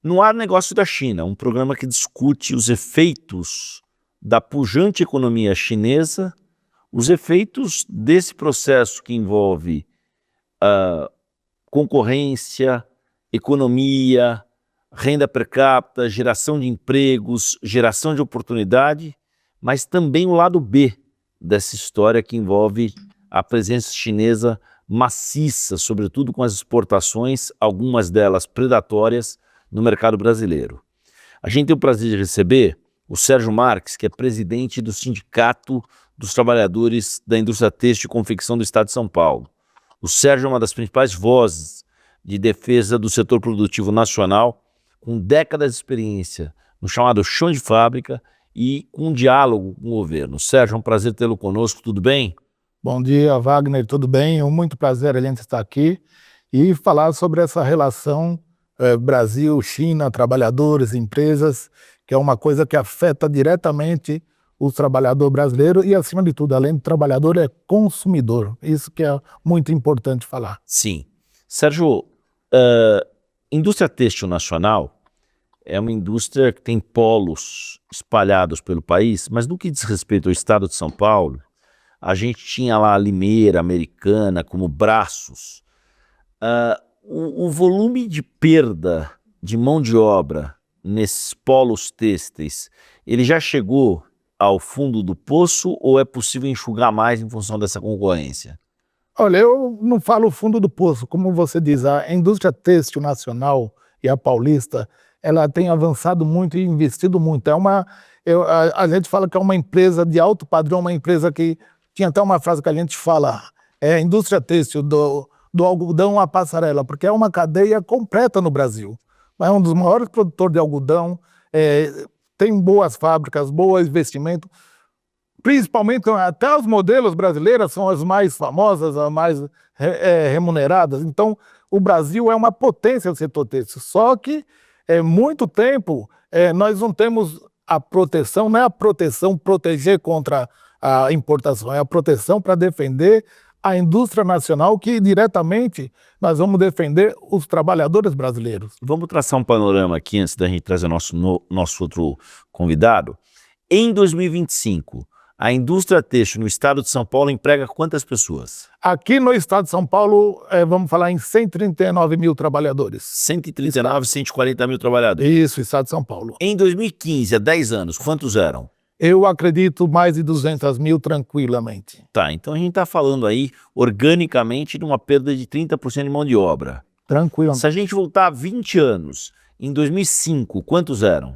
No Agronegócio da China, um programa que discute os efeitos da pujante economia chinesa, os efeitos desse processo que envolve concorrência, economia, renda per capita, geração de empregos, geração de oportunidade, mas também o lado B dessa história que envolve a presença chinesa maciça, sobretudo com as exportações, algumas delas predatórias, no mercado brasileiro. A gente tem o prazer de receber o Sérgio Marques, que é presidente do Sindicato dos Trabalhadores da Indústria Têxtil e Confecção do Estado de São Paulo. O Sérgio é uma das principais vozes de defesa do setor produtivo nacional, com décadas de experiência no chamado chão de fábrica e com um diálogo com o governo. Sérgio, é um prazer tê-lo conosco, tudo bem? Bom dia, Wagner, tudo bem? É muito prazer a gente estar aqui e falar sobre essa relação Brasil, China, trabalhadores, empresas, que é uma coisa que afeta diretamente o trabalhador brasileiro e, acima de tudo, além do trabalhador, é consumidor. Isso que é muito importante falar. Sim. Sérgio, indústria têxtil nacional é uma indústria que tem polos espalhados pelo país, mas no que diz respeito ao estado de São Paulo, a gente tinha lá a Limeira, Americana, como braços. O volume de perda de mão de obra nesses polos têxteis, ele já chegou ao fundo do poço ou é possível enxugar mais em função dessa concorrência? Olha, eu não falo fundo do poço, como você diz, a indústria têxtil nacional e a paulista, ela tem avançado muito e investido muito. A gente fala que é uma empresa de alto padrão, uma empresa que tinha até uma frase que a gente fala, indústria têxtil do algodão à passarela, porque é uma cadeia completa no Brasil. É um dos maiores produtores de algodão, tem boas fábricas, bom investimento, principalmente até os modelos brasileiros são as mais famosas, as mais remuneradas. Então, o Brasil é uma potência do setor têxtil, só que muito tempo nós não temos a proteção, não é a proteção, proteger contra a importação, é a proteção para defender a indústria nacional, que diretamente nós vamos defender os trabalhadores brasileiros. Vamos traçar um panorama aqui antes da gente trazer nosso outro convidado. Em 2025, a indústria têxtil no estado de São Paulo emprega quantas pessoas? Aqui no estado de São Paulo, vamos falar em 139 mil trabalhadores. 139, 140 mil trabalhadores. Isso, estado de São Paulo. Em 2015, há 10 anos, quantos eram? Eu acredito mais de 200 mil tranquilamente. Tá, então a gente está falando aí, organicamente, de uma perda de 30% de mão de obra. Tranquilamente. Se a gente voltar 20 anos, em 2005, quantos eram?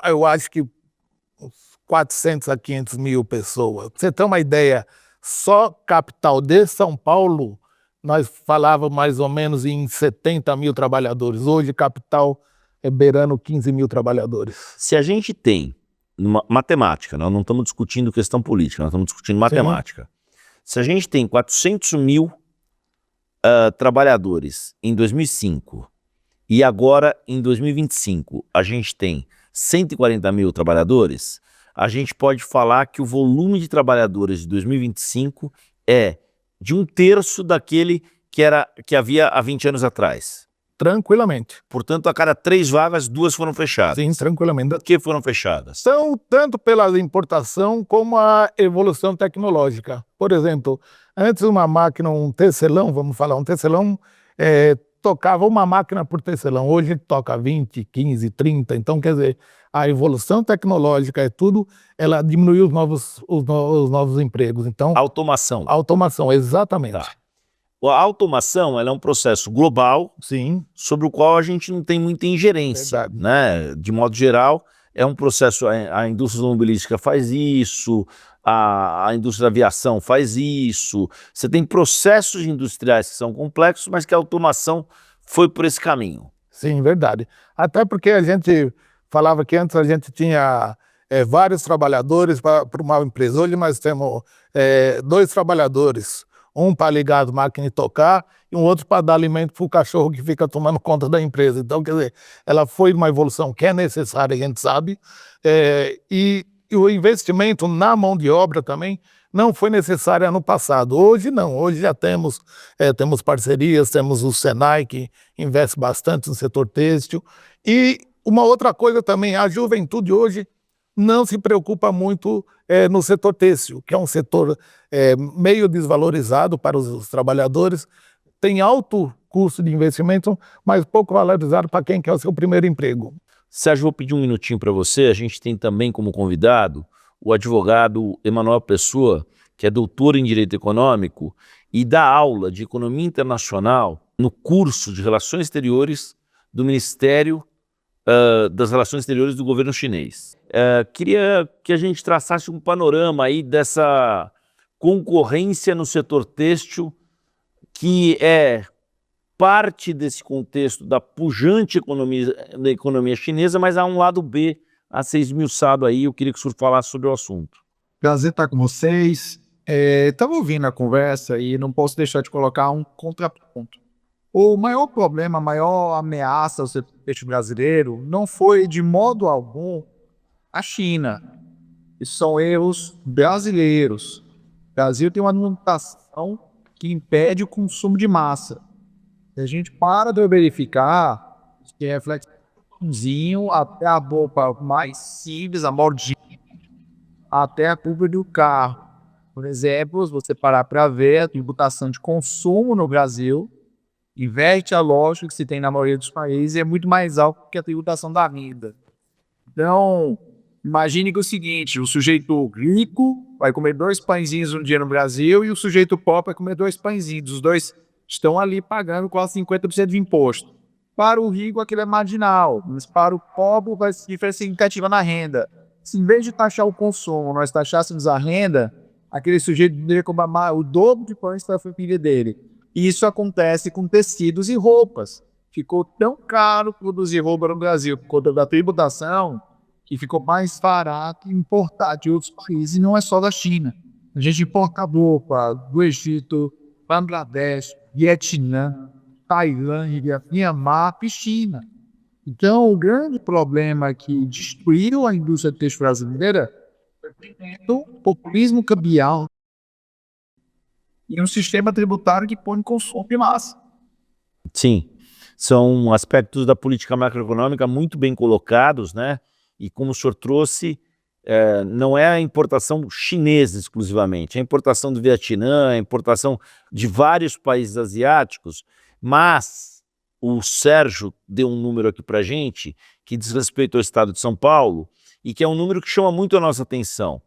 Eu acho que 400 a 500 mil pessoas. Pra você ter uma ideia, só capital de São Paulo, nós falávamos mais ou menos em 70 mil trabalhadores. Hoje, capital é beirando 15 mil trabalhadores. Se a gente tem matemática, nós não estamos discutindo questão política, nós estamos discutindo matemática. Sim. Se a gente tem 400 mil trabalhadores em 2005 e agora em 2025 a gente tem 140 mil trabalhadores, a gente pode falar que o volume de trabalhadores de 2025 é de 1/3 daquele que havia há 20 anos atrás. Tranquilamente. Portanto, a cada 3 vagas, 2 foram fechadas. Sim, tranquilamente. Por que foram fechadas? São tanto pela importação como a evolução tecnológica. Por exemplo, antes uma máquina, um tecelão, vamos falar, um tecelão tocava uma máquina por tecelão. Hoje toca 20, 15, 30. Então, quer dizer, a evolução tecnológica é tudo, ela diminuiu os novos empregos. Então, automação. Automação, exatamente. Tá. A automação ela é um processo global. Sim. Sobre o qual a gente não tem muita ingerência. Né? De modo geral, é um processo, a indústria automobilística faz isso, a indústria da aviação faz isso, você tem processos industriais que são complexos, mas que a automação foi por esse caminho. Sim, verdade. Até porque a gente falava que antes a gente tinha vários trabalhadores para uma empresa. Hoje nós temos 2 trabalhadores, um para ligar as máquinas e tocar, e um outro para dar alimento para o cachorro que fica tomando conta da empresa. Então, quer dizer, ela foi uma evolução que é necessária, a gente sabe, e o investimento na mão de obra também não foi necessária no passado. Hoje não, hoje já temos parcerias, temos o Senai que investe bastante no setor têxtil. E uma outra coisa também, a juventude hoje não se preocupa muito no setor têxtil, que é um setor meio desvalorizado para os trabalhadores, tem alto custo de investimento, mas pouco valorizado para quem quer o seu primeiro emprego. Sérgio, vou pedir um minutinho para você. A gente tem também como convidado o advogado Emanuel Pessoa, que é doutor em Direito Econômico e dá aula de Economia Internacional no curso de Relações Exteriores do Ministério das Relações Exteriores do governo chinês. Queria que a gente traçasse um panorama aí dessa concorrência no setor têxtil, que é parte desse contexto da pujante economia chinesa, mas há um lado B a ser esmiuçado aí. Eu queria que o senhor falasse sobre o assunto. Prazer estar com vocês. Estava ouvindo a conversa e não posso deixar de colocar um contraponto. O maior problema, a maior ameaça ao setor têxtil brasileiro não foi de modo algum a China. Isso são erros brasileiros. O Brasil tem uma limitação que impede o consumo de massa. Se a gente para de verificar, que é flexãozinho até a roupa mais simples, a mordinha, até a curva do carro. Por exemplo, se você parar para ver a tributação de consumo no Brasil, inverte a lógica que se tem na maioria dos países, é muito mais alta que a tributação da renda. Então, imagine que é o seguinte, o sujeito rico vai comer 2 pãezinhos um dia no Brasil e o sujeito pobre vai comer 2 pãezinhos. Os dois estão ali pagando quase 50% de imposto. Para o rico aquilo é marginal, mas para o pobre vai ser diferença significativa na renda. Se em vez de taxar o consumo, nós taxássemos a renda, aquele sujeito deveria comprar o dobro de pães para a família dele. E isso acontece com tecidos e roupas. Ficou tão caro produzir roupa no Brasil por conta da tributação que ficou mais barato importar de outros países, e não é só da China. A gente importa roupa do Egito, Bangladesh, Vietnã, Tailândia, Myanmar e China. Então, o grande problema que destruiu a indústria têxtil brasileira foi o populismo cambial e um sistema tributário que põe consumo de massa. Sim, são aspectos da política macroeconômica muito bem colocados, né? E como o senhor trouxe, não é a importação chinesa exclusivamente, é a importação do Vietnã, a importação de vários países asiáticos, mas o Sérgio deu um número aqui para a gente que diz respeito ao estado de São Paulo e que é um número que chama muito a nossa atenção.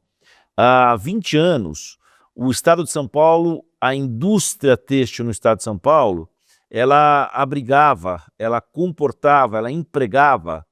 Há 20 anos, o estado de São Paulo, a indústria têxtil no estado de São Paulo, ela abrigava, ela comportava, ela empregava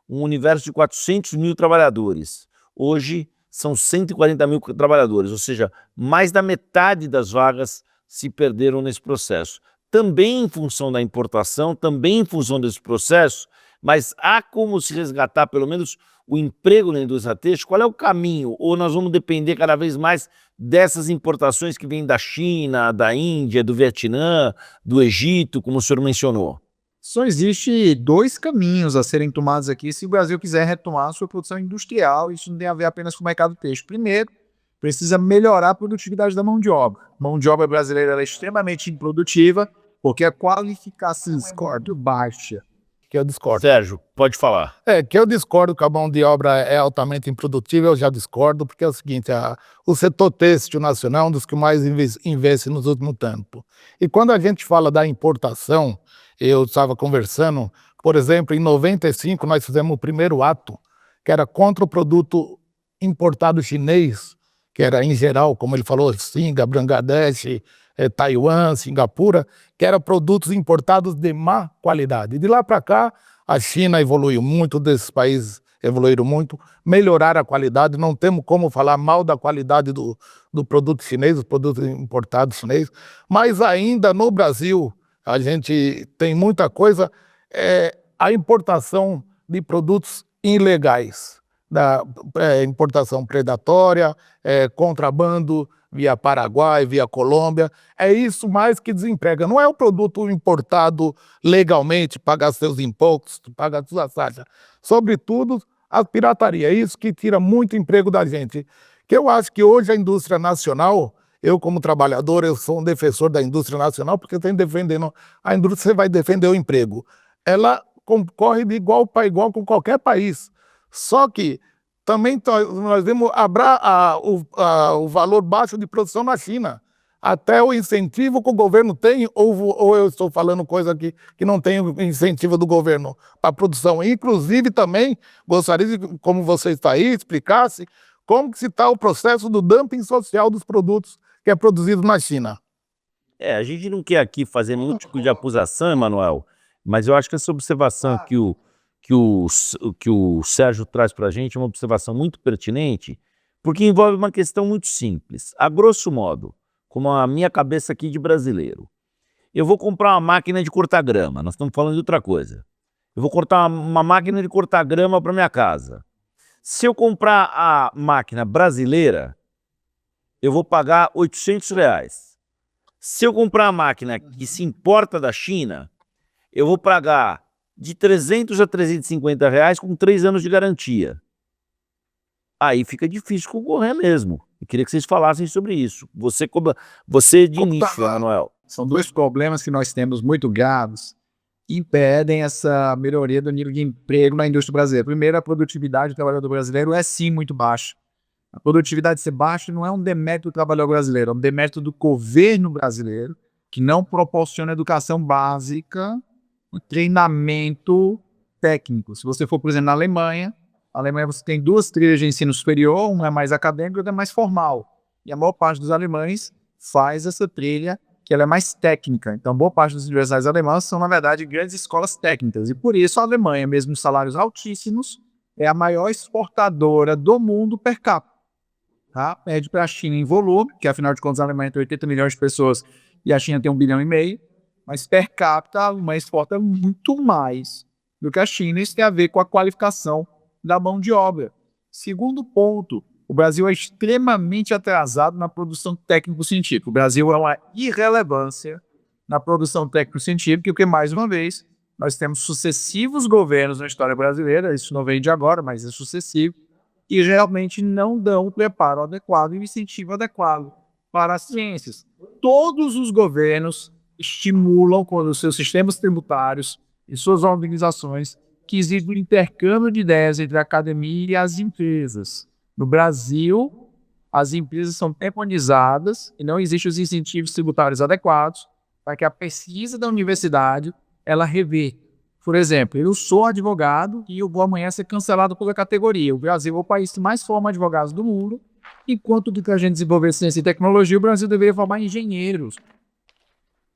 um universo de 400 mil trabalhadores. Hoje são 140 mil trabalhadores, ou seja, mais da metade das vagas se perderam nesse processo. Também em função da importação, também em função desse processo, mas há como se resgatar pelo menos o emprego na indústria têxtil. Qual é o caminho? Ou nós vamos depender cada vez mais dessas importações que vêm da China, da Índia, do Vietnã, do Egito, como o senhor mencionou? Só existe 2 caminhos a serem tomados aqui se o Brasil quiser retomar a sua produção industrial. Isso não tem a ver apenas com o mercado têxtil. Primeiro, precisa melhorar a produtividade da mão de obra. A mão de obra brasileira é extremamente improdutiva porque a qualificação é muito baixa. Que eu discordo. Sérgio, pode falar. Que eu discordo que a mão de obra é altamente improdutiva, eu já discordo, porque é o seguinte, o setor têxtil nacional é um dos que mais investe nos últimos tempos. E quando a gente fala da importação, eu estava conversando, por exemplo, em 95 nós fizemos o primeiro ato, que era contra o produto importado chinês, que era em geral, como ele falou, Singapura, Bangladesh, Taiwan, Singapura, que eram produtos importados de má qualidade. De lá para cá, a China evoluiu muito, desses países evoluíram muito, melhoraram a qualidade, não temos como falar mal da qualidade do produto chinês, dos produtos importados chineses, mas ainda no Brasil, a gente tem muita coisa, a importação de produtos ilegais, da importação predatória, contrabando via Paraguai, via Colômbia, é isso mais que desemprega. Não é o produto importado legalmente, pagar seus impostos, pagar suas taxas. Sobretudo, a pirataria, é isso que tira muito emprego da gente. Que eu acho que hoje a indústria nacional, eu como trabalhador, eu sou um defensor da indústria nacional, porque eu tenho defendendo a indústria, você vai defender o emprego. Ela concorre de igual para igual com qualquer país. Só que também nós vemos o valor baixo de produção na China. Até o incentivo que o governo tem, ou eu estou falando coisa que não tem incentivo do governo para a produção. Inclusive também, gostaria de, como você está aí, explicasse como que se está o processo do dumping social dos produtos que é produzido na China. A gente não quer aqui fazer muito tipo de acusação, Emanuel, mas eu acho que essa observação que o Sérgio traz para a gente é uma observação muito pertinente, porque envolve uma questão muito simples. A grosso modo, como a minha cabeça aqui de brasileiro, eu vou comprar uma máquina de cortar grama, nós estamos falando de outra coisa. Eu vou cortar uma máquina de cortar grama para minha casa. Se eu comprar a máquina brasileira, eu vou pagar R$800. Se eu comprar a máquina que se importa da China, eu vou pagar de R$300 a R$350 com 3 anos de garantia. Aí fica difícil concorrer mesmo. Eu queria que vocês falassem sobre isso. Você de início, Emanuel. São dois problemas que nós temos muito graves que impedem essa melhoria do nível de emprego na indústria brasileira. Primeiro, a produtividade do trabalhador brasileiro é sim muito baixa. A produtividade ser baixa não é um demérito do trabalhador brasileiro, é um demérito do governo brasileiro, que não proporciona educação básica e treinamento técnico. Se você for, por exemplo, na Alemanha você tem 2 trilhas de ensino superior, uma é mais acadêmica e outra é mais formal. E a maior parte dos alemães faz essa trilha, que ela é mais técnica. Então, boa parte das universidades alemãs são, na verdade, grandes escolas técnicas. E por isso a Alemanha, mesmo em salários altíssimos, é a maior exportadora do mundo per capita. Tá? Perde para a China em volume, que afinal de contas a Alemanha tem 80 milhões de pessoas e a China tem 1,5 bilhão, mas per capita a Alemanha exporta muito mais do que a China. Isso tem a ver com a qualificação da mão de obra. Segundo ponto, o Brasil é extremamente atrasado na produção técnico-científica. O Brasil é uma irrelevância na produção técnico-científica, porque, mais uma vez, nós temos sucessivos governos na história brasileira, isso não vem de agora, mas é sucessivo, e realmente não dão o preparo adequado e o incentivo adequado para as ciências. Todos os governos estimulam, com os seus sistemas tributários e suas organizações, que existe um intercâmbio de ideias entre a academia e as empresas. No Brasil, as empresas são preconizadas e não existem os incentivos tributários adequados para que a pesquisa da universidade ela revê. Por exemplo, eu sou advogado e eu vou amanhã ser cancelado pela categoria. O Brasil é o país que mais forma advogados do mundo, enquanto que a gente desenvolver ciência e tecnologia, o Brasil deveria formar engenheiros.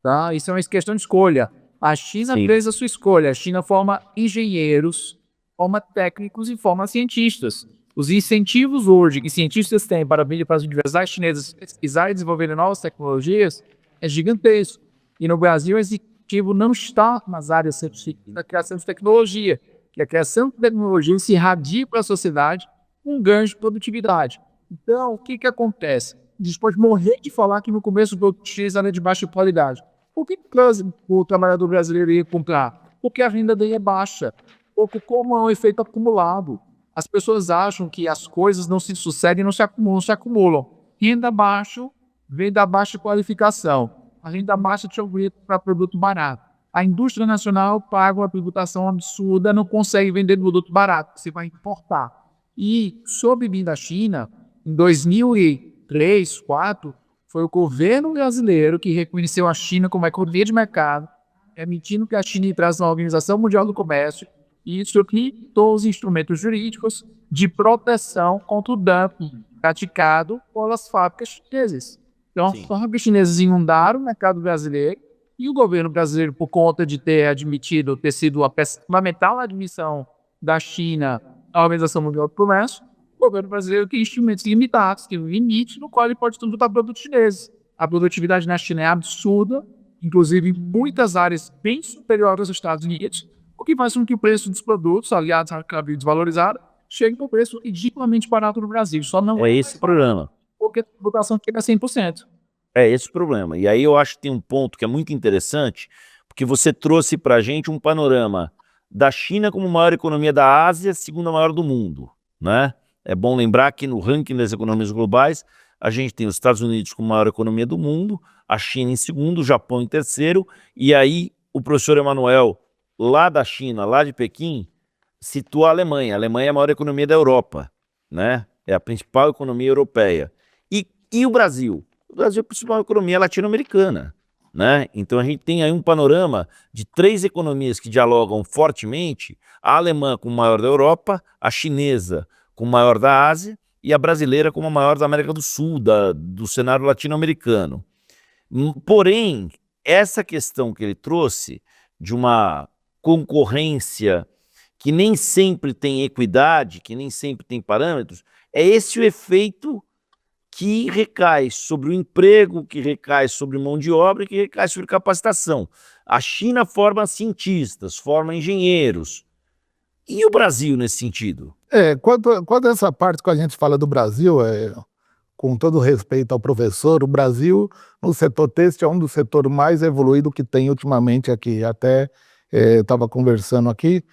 Tá? Isso é uma questão de escolha. A China fez a sua escolha. A China forma engenheiros, forma técnicos e forma cientistas. Os incentivos hoje que cientistas têm para vir para as universidades chinesas pesquisar e desenvolver novas tecnologias é gigantesco. E no Brasil, esse incentivo não está nas áreas científicas da criação de tecnologia, que a criação de tecnologia se irradia para a sociedade com um ganho de produtividade. Então, o que acontece? A gente pode morrer de falar que no começo o produto chinês era de baixa qualidade. Por que o trabalhador brasileiro ia comprar? Porque a renda dele é baixa. Porque como é um efeito acumulado. As pessoas acham que as coisas não se sucedem, não se acumulam. Renda baixa vem da baixa qualificação. A renda baixa te obriga para produto barato. A indústria nacional paga uma tributação absurda, não consegue vender produto barato, você vai importar. E, sob vinda da China, em 2003, 2004, foi o governo brasileiro que reconheceu a China como economia de mercado, permitindo que a China entrasse na Organização Mundial do Comércio, e isso criou os instrumentos jurídicos de proteção contra o dumping praticado pelas fábricas chinesas. Então, as fábricas chinesas inundaram o mercado brasileiro e o governo brasileiro, por conta de ter sido uma peça fundamental na admissão da China à Organização Mundial do Comércio, o governo brasileiro tem instrumentos limitados, tem um limite no qual ele pode tributar produtos chineses. A produtividade na China é absurda, inclusive em muitas áreas bem superiores aos Estados Unidos, o que faz com que o preço dos produtos, aliados à câmbio desvalorizado, chegue para um preço ridiculamente barato no Brasil. Só não é esse o problema. Porque a tributação chega a 100%. É esse o problema. E aí eu acho que tem um ponto que é muito interessante, porque você trouxe para a gente um panorama da China como maior economia da Ásia, segunda maior do mundo, né? É bom lembrar que no ranking das economias globais, a gente tem os Estados Unidos como maior economia do mundo, a China em segundo, o Japão em terceiro, e aí o professor Emanuel, lá da China, lá de Pequim, situa a Alemanha. A Alemanha é a maior economia da Europa, né? É a principal economia europeia. E o Brasil? O Brasil é a principal economia latino-americana, né? Então a gente tem aí um panorama de 3 economias que dialogam fortemente, a alemã como a maior da Europa, a chinesa como a maior da Ásia e a brasileira como a maior da América do Sul, do cenário latino-americano. Porém, essa questão que ele trouxe de uma concorrência que nem sempre tem equidade, que nem sempre tem parâmetros, é esse o efeito que recai sobre o emprego, que recai sobre mão de obra e que recai sobre capacitação. A China forma cientistas, forma engenheiros. E o Brasil nesse sentido? Quanto a essa parte que a gente fala do Brasil, com todo respeito ao professor, o Brasil, no setor têxtil, é um dos setores mais evoluídos que tem ultimamente aqui. Até estava conversando aqui,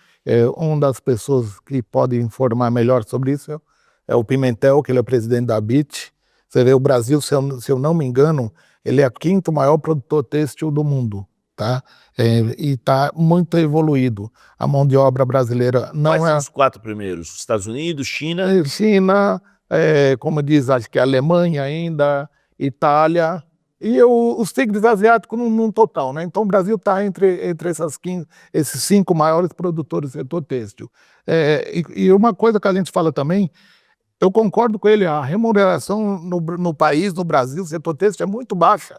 uma das pessoas que pode informar melhor sobre isso é o Pimentel, que ele é presidente da BIT. Você vê, o Brasil, se eu não me engano, ele é o 5º maior produtor têxtil do mundo, tá? E está muito evoluído. A mão de obra brasileira não Quais é... são os 4 primeiros? Estados Unidos, China? China, como diz, acho que Alemanha ainda, Itália, e os tigres asiáticos num total, né? Então o Brasil está entre esses 5 maiores produtores do setor têxtil. E uma coisa que a gente fala também, eu concordo com ele, a remuneração no país, no Brasil, o setor têxtil é muito baixa.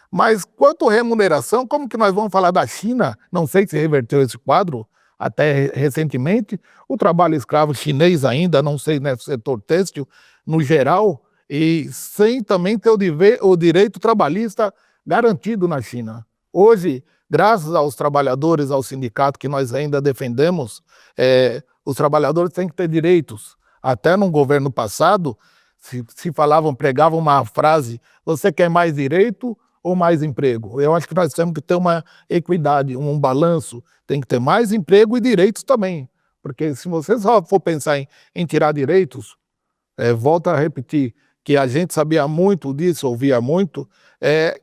Mas quanto à remuneração, como que nós vamos falar da China? Não sei se reverteu esse quadro, até recentemente, o trabalho escravo chinês ainda, não sei, né, setor têxtil no geral, e sem também ter o direito trabalhista garantido na China. Hoje, graças aos trabalhadores, ao sindicato que nós ainda defendemos, os trabalhadores têm que ter direitos. Até no governo passado, pregavam uma frase: você quer mais direito ou mais emprego? Eu acho que nós temos que ter uma equidade, um balanço. Tem que ter mais emprego e direitos também. Porque se você só for pensar em tirar direitos, volto a repetir, que a gente sabia muito disso, ouvia muito,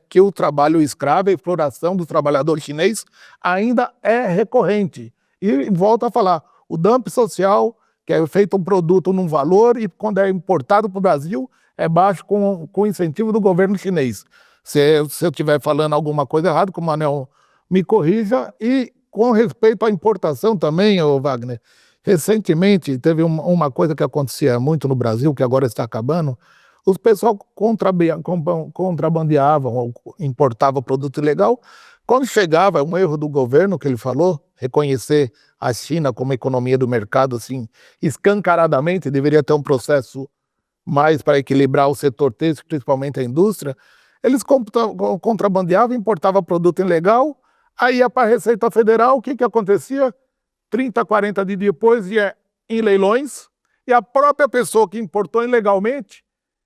que o trabalho escravo, a exploração do trabalhador chinês ainda é recorrente. E volto a falar, o dumping social, que é feito um produto num valor e quando é importado para o Brasil é baixo com incentivo do governo chinês. Se eu estiver falando alguma coisa errada, como o Manel me corrija. E com respeito à importação também, Wagner, recentemente teve uma coisa que acontecia muito no Brasil, que agora está acabando. Os pessoal contrabandeavam ou importavam produto ilegal. Quando chegava, um erro do governo que ele falou, reconhecer a China como economia do mercado, assim, escancaradamente, deveria ter um processo mais para equilibrar o setor têxtil, principalmente a indústria. Eles contrabandeavam, importavam produto ilegal, aí ia para a Receita Federal, o que acontecia? 30, 40 dias depois ia em leilões, e a própria pessoa que importou ilegalmente,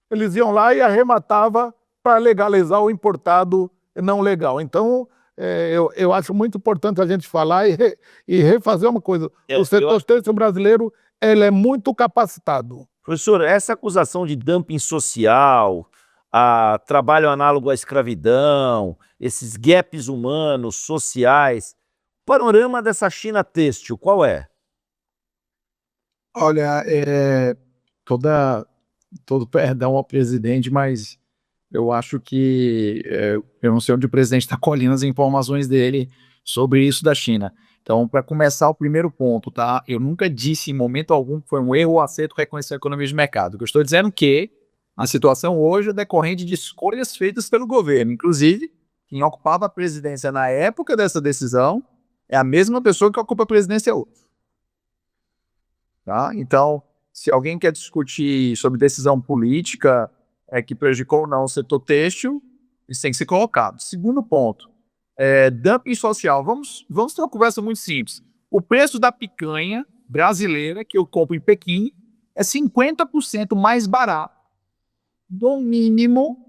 eles iam lá e arrematava para legalizar o importado não legal. Então, eu acho muito importante a gente falar e refazer uma coisa. O setor têxtil brasileiro ele é muito capacitado. Professor, essa acusação de dumping social, trabalho análogo à escravidão, esses gaps humanos, sociais, o panorama dessa China têxtil, qual é? Olha, todo perdão ao presidente, mas eu acho que eu não sei onde o presidente está colhendo as informações dele sobre isso da China. Então, para começar, o primeiro ponto, tá? Eu nunca disse em momento algum que foi um erro ou acerto reconhecer a economia de mercado. Eu estou dizendo que a situação hoje é decorrente de escolhas feitas pelo governo. Inclusive, quem ocupava a presidência na época dessa decisão é a mesma pessoa que ocupa a presidência hoje. Tá? Então, se alguém quer discutir sobre decisão política que prejudicou ou não o setor têxtil, isso tem que ser colocado. Segundo ponto, dumping social. Vamos ter uma conversa muito simples. O preço da picanha brasileira que eu compro em Pequim é 50% mais barato, no mínimo,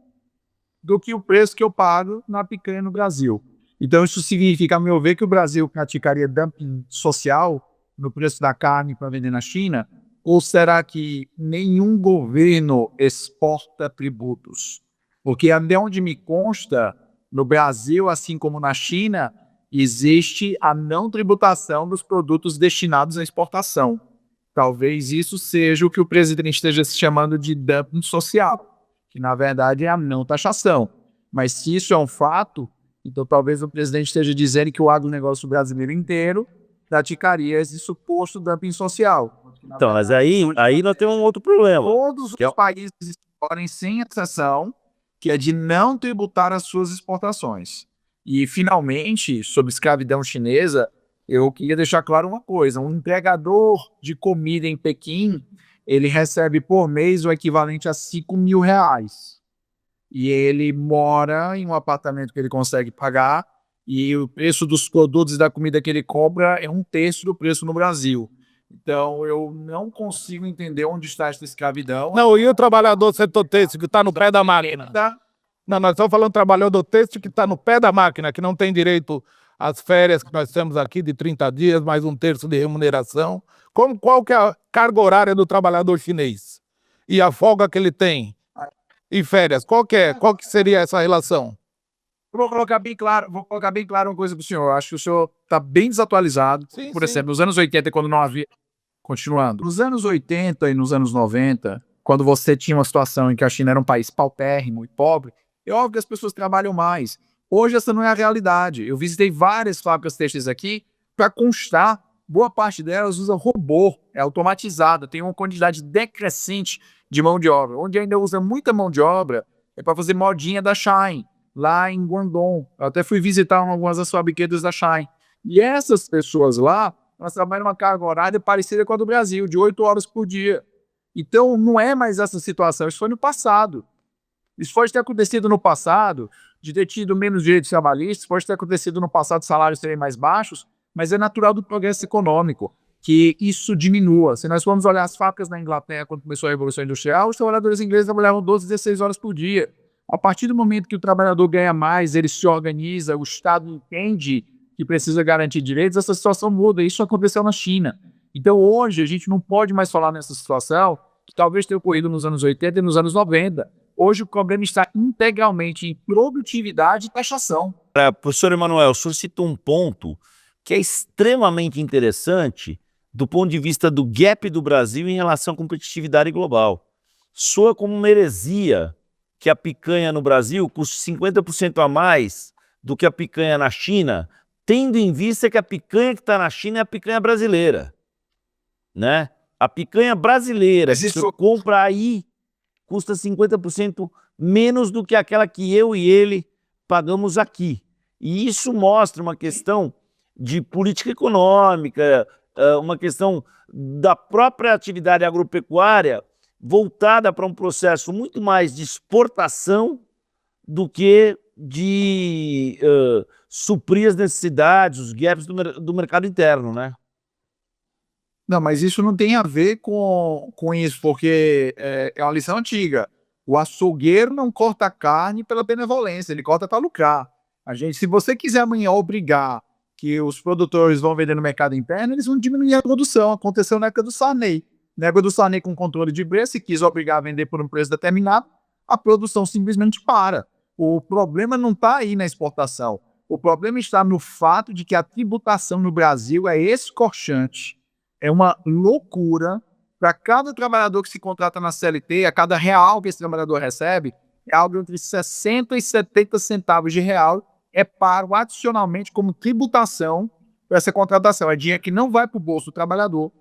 do que o preço que eu pago na picanha no Brasil. Então isso significa, a meu ver, que o Brasil praticaria dumping social no preço da carne para vender na China, Ou será que nenhum governo exporta tributos? Porque até onde me consta, no Brasil, assim como na China, existe a não tributação dos produtos destinados à exportação. Talvez isso seja o que o presidente esteja se chamando de dumping social, que na verdade é a não taxação. Mas se isso é um fato, então talvez o presidente esteja dizendo que o agronegócio brasileiro inteiro praticaria esse suposto dumping social. Então, mas aí nós temos um outro problema. Todos Que é os países exportam sem exceção, que é de não tributar as suas exportações. E, finalmente, sobre escravidão chinesa, eu queria deixar claro uma coisa. Um entregador de comida em Pequim, ele recebe por mês o equivalente a 5 mil reais. E ele mora em um apartamento que ele consegue pagar, e o preço dos produtos e da comida que ele compra é 1/3 do preço no Brasil. Então, eu não consigo entender onde está essa escravidão. Não, e o trabalhador do setor têxtil que está no pé da máquina? Não, nós estamos falando do trabalhador têxtil que está no pé da máquina, que não tem direito às férias que nós temos aqui de 30 dias, mais 1/3 de remuneração. Qual que é a carga horária do trabalhador chinês? E a folga que ele tem? E férias? Qual que seria essa relação? Eu vou colocar bem claro uma coisa para o senhor. Eu acho que o senhor está bem desatualizado. Por exemplo, nos anos 80, quando não havia... Continuando. Nos anos 80 e nos anos 90, quando você tinha uma situação em que a China era um país paupérrimo e pobre, é óbvio que as pessoas trabalham mais. Hoje essa não é a realidade. Eu visitei várias fábricas têxteis aqui, para constar, boa parte delas usa robô, é automatizada, tem uma quantidade decrescente de mão de obra. Onde ainda usa muita mão de obra é para fazer modinha da Shine, lá em Guangdong. Eu até fui visitar algumas das fabriquetas da Shine. E essas pessoas lá, elas trabalham uma carga horária parecida com a do Brasil, de 8 horas por dia. Então não é mais essa situação, isso foi no passado. Isso pode ter acontecido no passado, de ter tido menos direitos trabalhistas, pode ter acontecido no passado salários serem mais baixos, mas é natural do progresso econômico que isso diminua. Se nós formos olhar as fábricas na Inglaterra, quando começou a Revolução Industrial, os trabalhadores ingleses trabalhavam 12, 16 horas por dia. A partir do momento que o trabalhador ganha mais, ele se organiza, o Estado entende que precisa garantir direitos, essa situação muda. Isso aconteceu na China. Então hoje a gente não pode mais falar nessa situação que talvez tenha ocorrido nos anos 80 e nos anos 90. Hoje o problema está integralmente em produtividade e taxação. Professor Emanuel, o senhor citou um ponto que é extremamente interessante do ponto de vista do gap do Brasil em relação à competitividade global. Soa como uma heresia que a picanha no Brasil custe 50% a mais do que a picanha na China, tendo em vista que a picanha que está na China é a picanha brasileira, né? A picanha brasileira que o senhor compra aí custa 50% menos do que aquela que eu e ele pagamos aqui. E isso mostra uma questão de política econômica, uma questão da própria atividade agropecuária voltada para um processo muito mais de exportação do que de suprir as necessidades, os gaps do mercado interno, né? Não, mas isso não tem a ver com isso, porque é uma lição antiga. O açougueiro não corta carne pela benevolência, ele corta para lucrar. Se você quiser amanhã obrigar que os produtores vão vender no mercado interno, eles vão diminuir a produção. Aconteceu na época do Sarney. Na época do Sarney, com controle de preço, se quis obrigar a vender por um preço determinado, a produção simplesmente para. O problema não está aí na exportação. O problema está no fato de que a tributação no Brasil é escorchante. É uma loucura. Para cada trabalhador que se contrata na CLT, a cada real que esse trabalhador recebe, é algo entre 60 e 70 centavos de real é pago adicionalmente como tributação para essa contratação. É dinheiro que não vai para o bolso do trabalhador,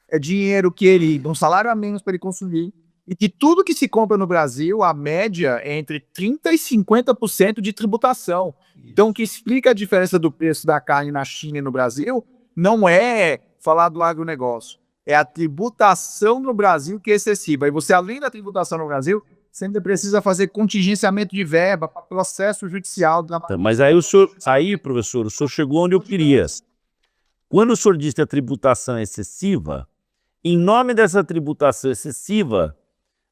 é dinheiro que ele, um salário a menos para ele consumir, e que tudo que se compra no Brasil, a média é entre 30% e 50% de tributação. Então, o que explica a diferença do preço da carne na China e no Brasil não é falar do agronegócio, é a tributação no Brasil que é excessiva. E você, além da tributação no Brasil, sempre precisa fazer contingenciamento de verba para processo judicial. Mas aí, professor, o senhor chegou onde eu queria. Quando o senhor diz que a tributação é excessiva, em nome dessa tributação excessiva,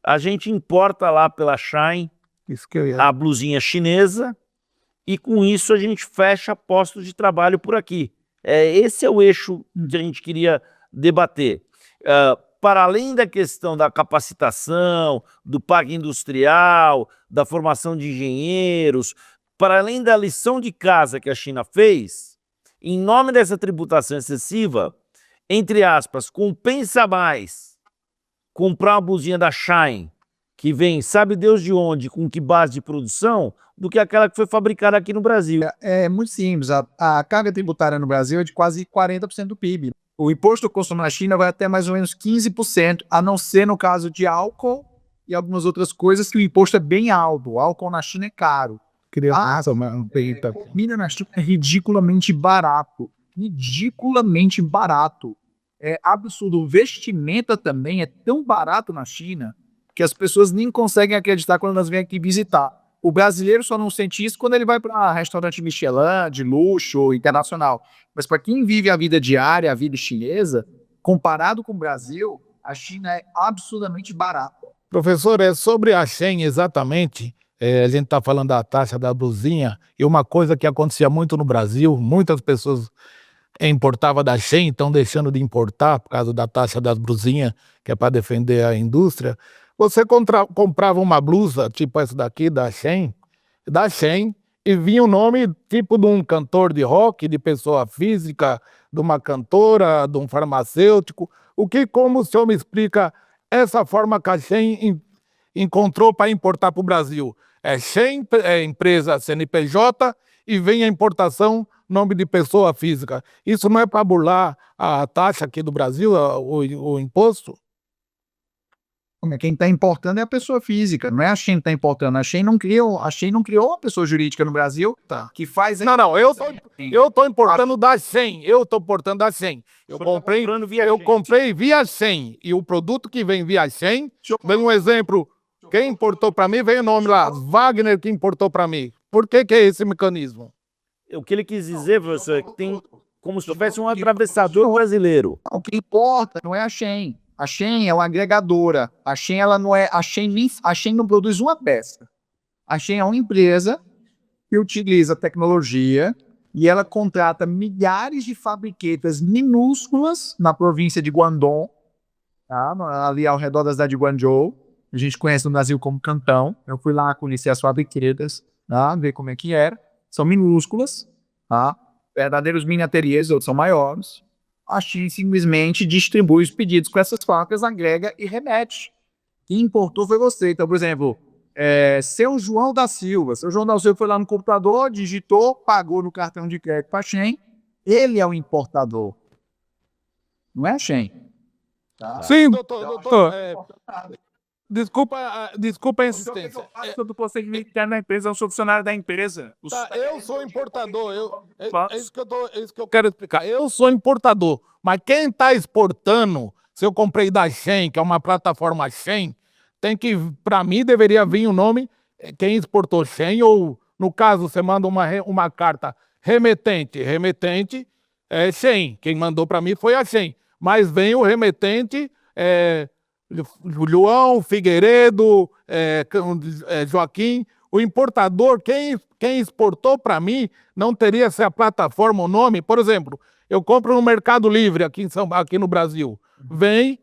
a gente importa lá pela Shine a blusinha chinesa e com isso a gente fecha postos de trabalho por aqui. Esse é o eixo que a gente queria debater. para além da questão da capacitação, do parque industrial, da formação de engenheiros, para além da lição de casa que a China fez, em nome dessa tributação excessiva, entre aspas, compensa mais comprar uma blusinha da Shein, que vem, sabe Deus de onde, com que base de produção, do que aquela que foi fabricada aqui no Brasil. É muito simples. A carga tributária no Brasil é de quase 40% do PIB. O imposto do consumo na China vai até mais ou menos 15%, a não ser no caso de álcool e algumas outras coisas que o imposto é bem alto. O álcool na China é caro. Criança, mano. Comida na China é ridiculamente barato. Ridiculamente barato. É absurdo. O vestimenta também é tão barato na China que as pessoas nem conseguem acreditar quando elas vêm aqui visitar. O brasileiro só não sente isso quando ele vai para restaurante Michelin, de luxo, internacional. Mas para quem vive a vida diária, a vida chinesa, comparado com o Brasil, a China é absurdamente barata. Professor, é sobre a Shein exatamente. A gente está falando da taxa da blusinha, e uma coisa que acontecia muito no Brasil, muitas pessoas importavam da Shein, estão deixando de importar por causa da taxa das blusinhas, que é para defender a indústria. Você comprava uma blusa, tipo essa daqui, da Shein, e vinha o nome tipo de um cantor de rock, de pessoa física, de uma cantora, de um farmacêutico. Como o senhor me explica essa forma que a Shein encontrou para importar para o Brasil? Shein é empresa CNPJ e vem a importação nome de pessoa física. Isso não é para burlar a taxa aqui do Brasil, o imposto? Quem está importando é a pessoa física, não é a Shein que está importando. A Shein não criou uma pessoa jurídica no Brasil que faz... Não, eu estou importando da Shein. Eu comprei via Shein. E o produto que vem via Shein, vem um exemplo, quem importou para mim, vem o nome lá, Wagner que importou para mim. Por que é esse mecanismo? O que ele quis dizer, professor, é que tem como se tivesse um atravessador brasileiro. O que importa não é a Shein. A Shein é uma agregadora. A Shein, ela não é, a Shein não produz uma peça. A Shein é uma empresa que utiliza tecnologia e ela contrata milhares de fabriquetas minúsculas na província de Guangdong, tá? Ali ao redor da cidade de Guangzhou. A gente conhece no Brasil como Cantão. Eu fui lá conhecer as fabriquetas, tá? Ver como é que era. São minúsculas, tá? Verdadeiros mini ateliês, outros são maiores. A Shein simplesmente distribui os pedidos com essas fábricas, agrega e remete. Quem importou foi você. Então, por exemplo, seu João da Silva. Seu João da Silva foi lá no computador, digitou, pagou no cartão de crédito para a Shein. Ele é o importador. Não é a Shein. Tá? Sim, doutor. Desculpa a insistência. Todo procedimento interno da empresa, eu sou funcionário da empresa. Eu sou importador. É isso que eu quero explicar. Eu sou importador, mas quem está exportando, se eu comprei da Shein, que é uma plataforma Shein, para mim deveria vir o nome, quem exportou Shein, ou no caso você manda uma carta remetente é Shein. Quem mandou para mim foi a Shein, mas vem o remetente, João, Figueiredo, Joaquim. O importador, quem exportou para mim, não teria essa plataforma, o nome. Por exemplo, eu compro no Mercado Livre aqui no Brasil. Vem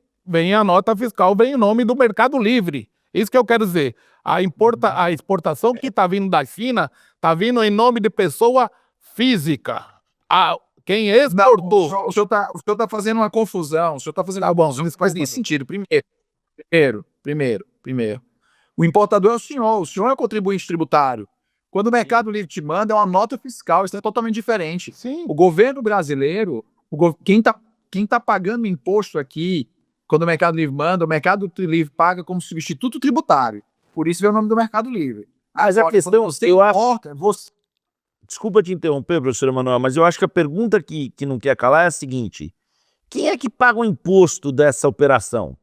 a nota fiscal, vem o nome do Mercado Livre. Isso que eu quero dizer. A exportação que está vindo da China está vindo em nome de pessoa física. Quem exportou... Não, o senhor está fazendo uma confusão. O senhor está fazendo... Ah, bom, isso faz nem sentido. Primeiro. O importador é o senhor é o contribuinte tributário. Quando o Mercado Livre te manda, é uma nota fiscal, isso é totalmente diferente. Sim. O governo brasileiro, quem tá pagando imposto aqui, quando o Mercado Livre manda, o Mercado Livre paga como substituto tributário. Por isso vem o nome do Mercado Livre. Mas a questão, desculpa te interromper, professor Emanuel, mas eu acho que a pergunta que não quer calar é a seguinte: quem é que paga o imposto dessa operação?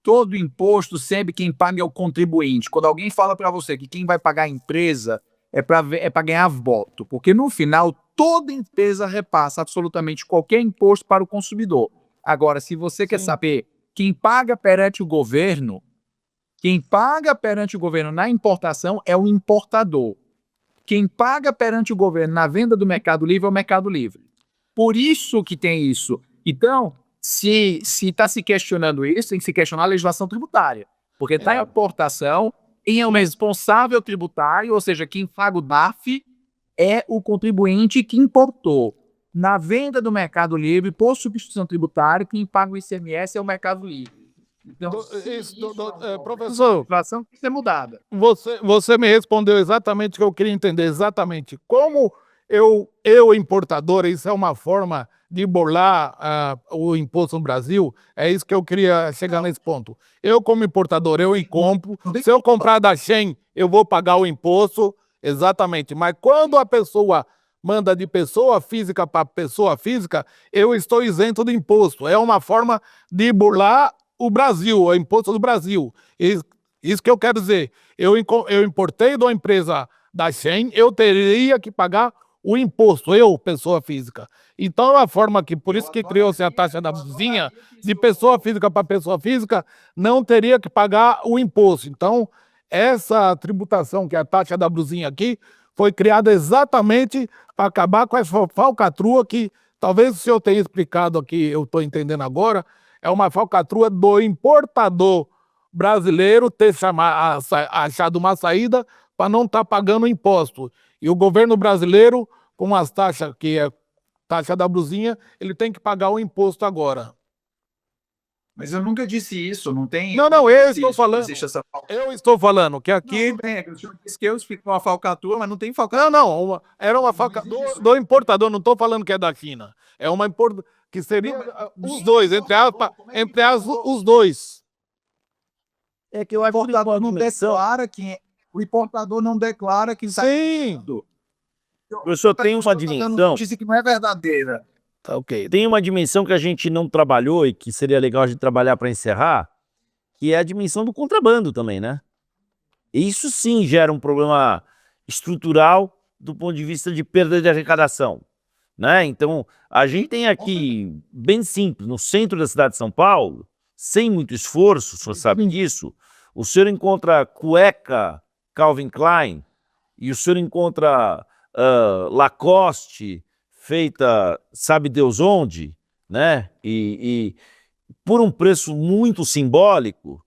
Todo imposto, sempre quem paga é o contribuinte. Quando alguém fala para você que quem vai pagar a empresa é para ganhar voto, porque no final toda empresa repassa absolutamente qualquer imposto para o consumidor. Agora, se você quer saber quem paga perante o governo, na importação é o importador. Quem paga perante o governo na venda do Mercado Livre é o Mercado Livre. Por isso que tem isso. Então, Se está se questionando isso, tem que se questionar a legislação tributária. Porque está em aportação, quem é o responsável tributário, ou seja, quem paga o DARF, é o contribuinte que importou. Na venda do Mercado Livre, por substituição tributária, quem paga o ICMS é o Mercado Livre. Então, Professor, a situação tem que ser mudada. você me respondeu exatamente o que eu queria entender, exatamente. Como eu importador, isso é uma forma de burlar o imposto no Brasil? É isso que eu queria chegar nesse ponto. Eu, como importador, eu compro. Se eu comprar da Shein, eu vou pagar o imposto, exatamente. Mas quando a pessoa manda de pessoa física para pessoa física, eu estou isento do imposto. É uma forma de burlar o Brasil, o imposto do Brasil. Isso que eu quero dizer. Eu importei de uma empresa da Shein, eu teria que pagar o imposto, eu, pessoa física. Então, é uma forma que, por isso que criou-se a taxa da blusinha, de pessoa física para pessoa física, não teria que pagar o imposto. Então, essa tributação, que é a taxa da blusinha aqui, foi criada exatamente para acabar com essa falcatrua que, talvez o senhor tenha explicado aqui, eu estou entendendo agora, é uma falcatrua do importador brasileiro ter achado uma saída para não estar pagando imposto. E o governo brasileiro, com as taxas, que é taxa da blusinha, ele tem que pagar o imposto agora. Mas eu nunca disse isso, não tem... Não, eu estou falando. Existe essa Eu estou falando que aqui... Não tem, o senhor disse que eu explico uma falcatrua, mas não tem falcatrua. Não, era uma falcatrua do importador, não estou falando que é da China. É uma importação que seria os dois, entre os dois. É que eu acho que O importador não declara que... O importador não declara que... Sim. Professor, tem uma dimensão... Disse que não é verdadeira. Tá ok. Tem uma dimensão que a gente não trabalhou e que seria legal a gente trabalhar para encerrar, que é a dimensão do contrabando também, né? E isso sim gera um problema estrutural do ponto de vista de perda de arrecadação, né? Então, a gente tem aqui, bem simples, no centro da cidade de São Paulo, sem muito esforço, o senhor sabe disso, o senhor encontra cueca Calvin Klein e o senhor encontra Lacoste, feita sabe Deus onde, né? E por um preço muito simbólico,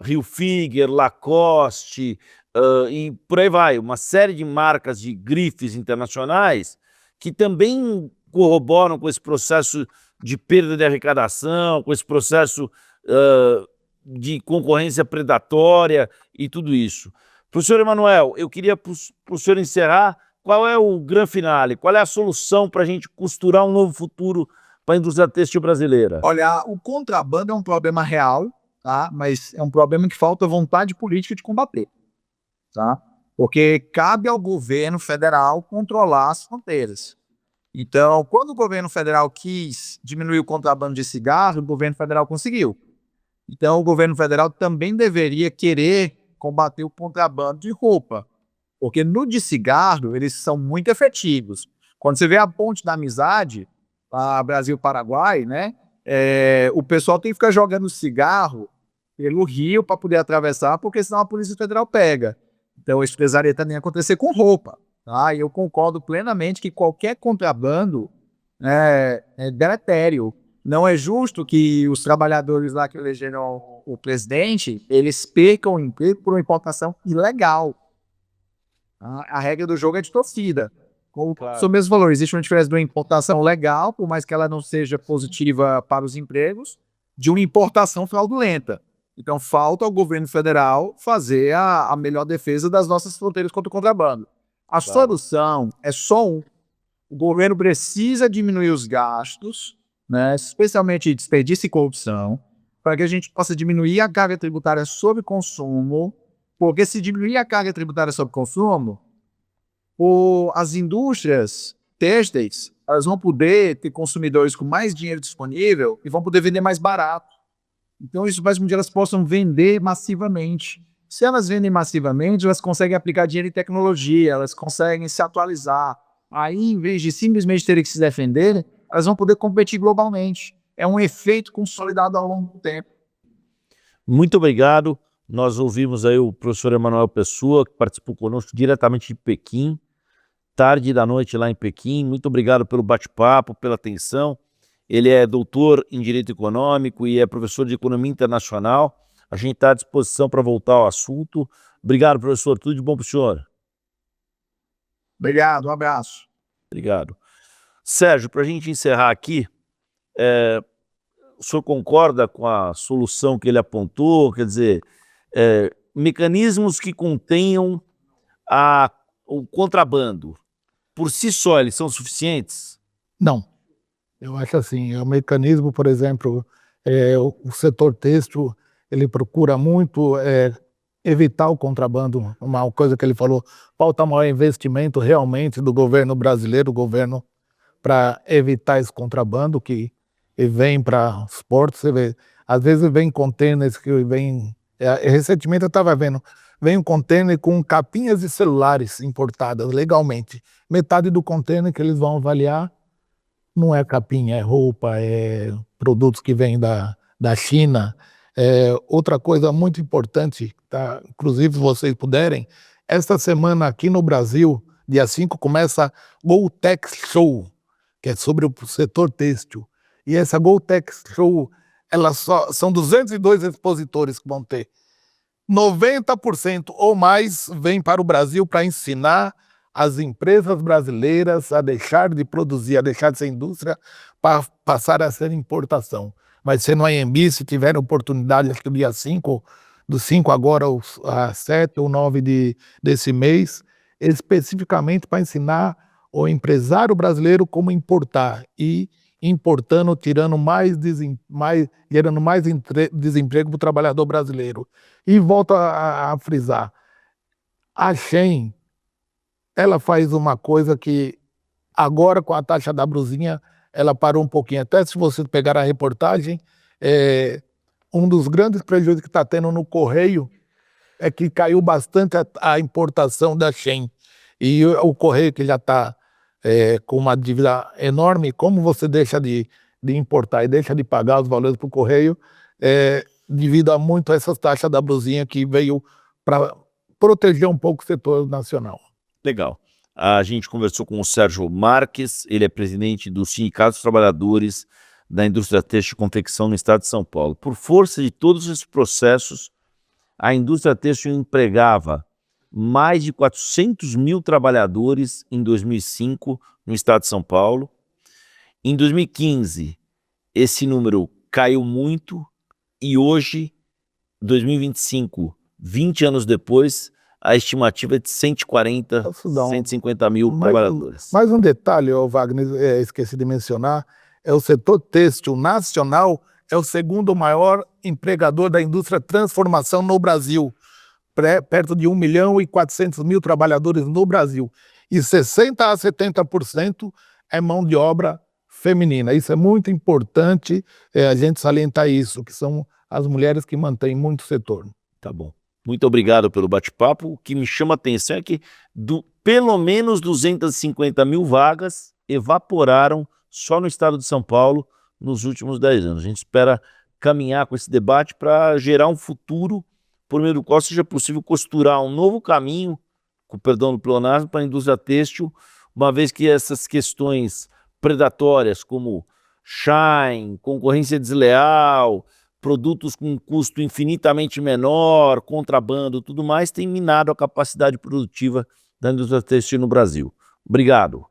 Hilfiger, Lacoste, e por aí vai, uma série de marcas de grifes internacionais que também corroboram com esse processo de perda de arrecadação, com esse processo de concorrência predatória e tudo isso. Professor Emanuel, eu queria para o senhor encerrar, qual é o grande finale, qual é a solução para a gente costurar um novo futuro para a indústria têxtil brasileira? Olha, o contrabando é um problema real, tá? Mas é um problema que falta vontade política de combater, tá? Porque cabe ao governo federal controlar as fronteiras. Então, quando o governo federal quis diminuir o contrabando de cigarro, o governo federal conseguiu. Então, o governo federal também deveria querer combater o contrabando de roupa, porque no de cigarro eles são muito efetivos. Quando você vê a ponte da amizade, a Brasil-Paraguai, né, o pessoal tem que ficar jogando cigarro pelo rio para poder atravessar, porque senão a Polícia Federal pega. Então isso precisaria também acontecer com roupa, tá? E eu concordo plenamente que qualquer contrabando é deletério. Não é justo que os trabalhadores lá que elegeram o presidente, eles percam o emprego por uma importação ilegal. A regra do jogo é de torcida. Claro. Sobre o mesmo valor, existe uma diferença de uma importação legal, por mais que ela não seja positiva para os empregos, de uma importação fraudulenta. Então falta ao governo federal fazer a melhor defesa das nossas fronteiras contra o contrabando. A solução é só um. O governo precisa diminuir os gastos, né, especialmente desperdício e corrupção, para que a gente possa diminuir a carga tributária sobre consumo, porque se diminuir a carga tributária sobre consumo, as indústrias têxteis, elas vão poder ter consumidores com mais dinheiro disponível e vão poder vender mais barato. Então isso faz com que elas possam vender massivamente. Se elas vendem massivamente, elas conseguem aplicar dinheiro em tecnologia, elas conseguem se atualizar. Aí, em vez de simplesmente terem que se defender, elas vão poder competir globalmente. É um efeito consolidado ao longo do tempo. Muito obrigado. Nós ouvimos aí o professor Emanuel Pessoa, que participou conosco diretamente de Pequim, tarde da noite lá em Pequim. Muito obrigado pelo bate-papo, pela atenção. ele é doutor em Direito Econômico e é professor de Economia Internacional. A gente está à disposição para voltar ao assunto. Obrigado, professor. Tudo de bom para o senhor. Obrigado, um abraço. Obrigado. Sérgio, para a gente encerrar aqui, o senhor concorda com a solução que ele apontou? Quer dizer, mecanismos que contenham o contrabando, por si só, eles são suficientes? Não. Eu acho assim, o mecanismo, por exemplo, o setor têxtil, ele procura muito evitar o contrabando. Uma coisa que ele falou, falta maior investimento realmente do governo brasileiro, para evitar esse contrabando que vem para os portos. Você vê, às vezes vem contêineres que vem... recentemente eu estava vendo, vem um contêiner com capinhas de celulares importadas legalmente. Metade do contêiner que eles vão avaliar não é capinha, é roupa, é produtos que vêm da China. Outra coisa muito importante, tá? Inclusive se vocês puderem, esta semana aqui no Brasil, dia 5, começa a GoTex Show, que é sobre o setor têxtil. E essa GoTex Show, são 202 expositores que vão ter. 90% ou mais vêm para o Brasil para ensinar as empresas brasileiras a deixar de produzir, a deixar de ser indústria, para passar a ser importação. Vai ser no AMB, se tiver oportunidade, acho que dia 5, do 5 agora a 7 ou 9 desse mês, especificamente para ensinar o empresário brasileiro como importar e importando, gerando mais desemprego para o trabalhador brasileiro. E volto a frisar, a Shein, ela faz uma coisa que agora com a taxa da brusinha ela parou um pouquinho. Até se você pegar a reportagem, um dos grandes prejuízos que está tendo no correio é que caiu bastante a importação da Shein. E o correio que já está com uma dívida enorme, como você deixa de importar e deixa de pagar os valores para o correio, devido a muito essas taxas da brusinha que veio para proteger um pouco o setor nacional. Legal. A gente conversou com o Sérgio Marques, ele é presidente do Sindicato dos Trabalhadores da Indústria Têxtil e Confecção no estado de São Paulo. Por força de todos esses processos, a indústria têxtil empregava mais de 400 mil trabalhadores em 2005 no estado de São Paulo. Em 2015, esse número caiu muito e hoje, 2025, 20 anos depois, a estimativa é de 140, 150 mil trabalhadores. Mais um detalhe, Wagner, esqueci de mencionar, o setor têxtil nacional é o segundo maior empregador da indústria transformação no Brasil, perto de 1.400.000 trabalhadores no Brasil. E 60% a 70% é mão de obra feminina. Isso é muito importante a gente salientar isso, que são as mulheres que mantêm muito o setor. Tá bom. Muito obrigado pelo bate-papo. O que me chama a atenção é que pelo menos 250 mil vagas evaporaram só no estado de São Paulo nos últimos 10 anos. A gente espera caminhar com esse debate para gerar um futuro por meio do qual seja possível costurar um novo caminho, com perdão do pleonasmo, para a indústria têxtil, uma vez que essas questões predatórias como Shein, concorrência desleal, produtos com um custo infinitamente menor, contrabando, tudo mais, tem minado a capacidade produtiva da indústria têxtil no Brasil. Obrigado.